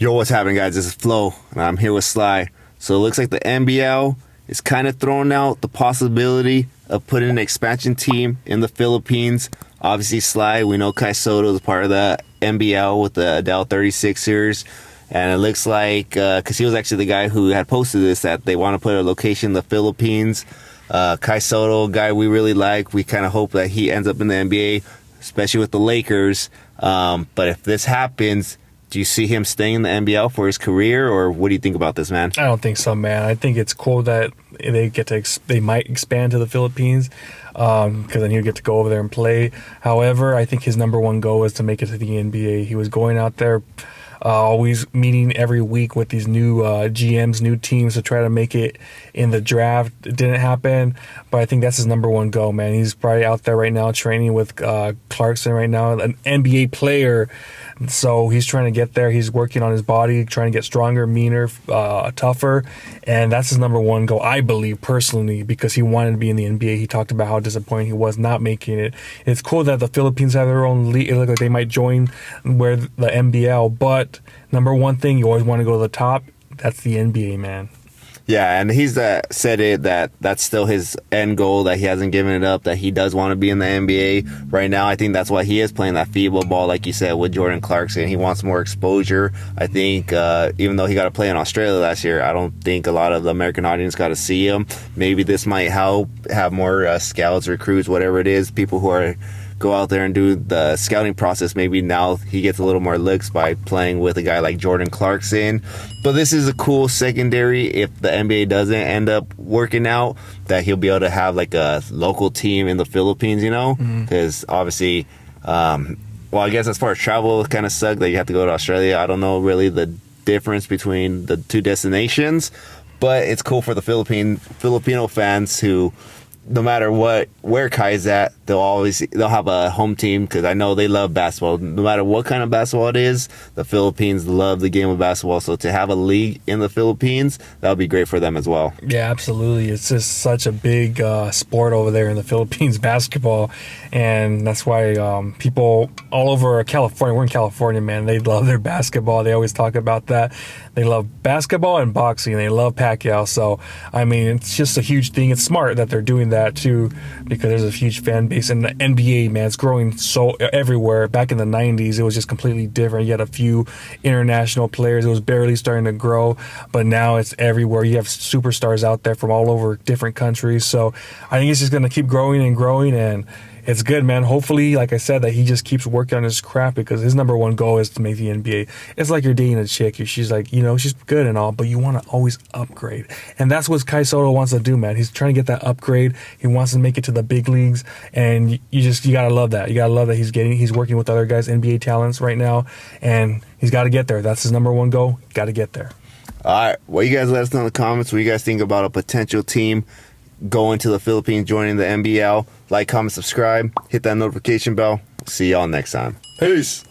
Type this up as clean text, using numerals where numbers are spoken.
Yo, what's happening, guys? This is Flo, and I'm here with Sly. So it looks like the NBL is kind of throwing out the possibility of putting an expansion team in the Philippines. Obviously, Sly, we know Sotto is part of the NBL with the Adele 36 series. And it looks like, because he was actually the guy who had posted this, that they want to put a location in the Philippines. Sotto, a guy we really like. We kind of hope that he ends up in the NBA, especially with the Lakers. But if this happens, do you see him staying in the NBL for his career, or what do you think about this, man? I don't think so, man. I think it's cool that they might expand to the Philippines, because then he'll get to go over there and play. However, I think his number one goal is to make it to the NBA. He was going out there, always meeting every week with these new GMs, new teams to try to make it in the draft. It didn't happen, but I think that's his number one goal, man. He's probably out there right now training with Clarkson right now, an NBA player. So he's trying to get there. He's working on his body, trying to get stronger, meaner, tougher. And that's his number one goal, I believe, personally, because he wanted to be in the NBA. He talked about how disappointed he was not making it. It's cool that the Philippines have their own league. It looks like they might join where the NBL. But number one thing, you always want to go to the top. That's the NBA, man. Yeah, and he's said it that's still his end goal, that he hasn't given it up, that he does want to be in the NBA right now. I think that's why he is playing that FIBA ball, like you said, with Jordan Clarkson. He wants more exposure. I think even though he got to play in Australia last year, I don't think a lot of the American audience got to see him. Maybe this might help have more scouts, recruits, whatever it is, people who are go out there and do the scouting process. Maybe now he gets a little more looks by playing with a guy like Jordan Clarkson. But this is a cool secondary if the NBA doesn't end up working out, that he'll be able to have like a local team in the Philippines, you know? Because obviously, well, I guess as far as travel, it kind of sucks that you have to go to Australia. I don't know really the difference between the two destinations, but it's cool for the Filipino fans who, no matter where Kai's at, they'll have a home team, because I know they love basketball. No matter what kind of basketball it is, the Philippines love the game of basketball. So to have a league in the Philippines, that would be great for them as well. Yeah, absolutely. It's just such a big sport over there in the Philippines, basketball. And that's why people all over California, we're in California, man, they love their basketball. They always talk about that. They love basketball and boxing. They love Pacquiao. So, I mean, it's just a huge thing. It's smart that they're doing that too, because there's a huge fan base. And the NBA, man, it's growing so everywhere. Back in the 90s, it was just completely different. You had a few international players. It was barely starting to grow, but now it's everywhere. You have superstars out there from all over different countries. So I think it's just going to keep growing and growing, and it's good, man. Hopefully, like I said, that he just keeps working on his craft, because his number one goal is to make the NBA. It's like you're dating a chick. She's like, she's good and all, but you want to always upgrade. And that's what Sotto wants to do, man. He's trying to get that upgrade. He wants to make it to the big leagues. And you got to love that. You got to love that he's working with other guys, NBA talents right now. And he's got to get there. That's his number one goal. Got to get there. All right. Well, you guys let us know in the comments what you guys think about a potential team going to the Philippines, joining the NBL. Like, comment, subscribe, hit that notification bell. See y'all next time. Peace.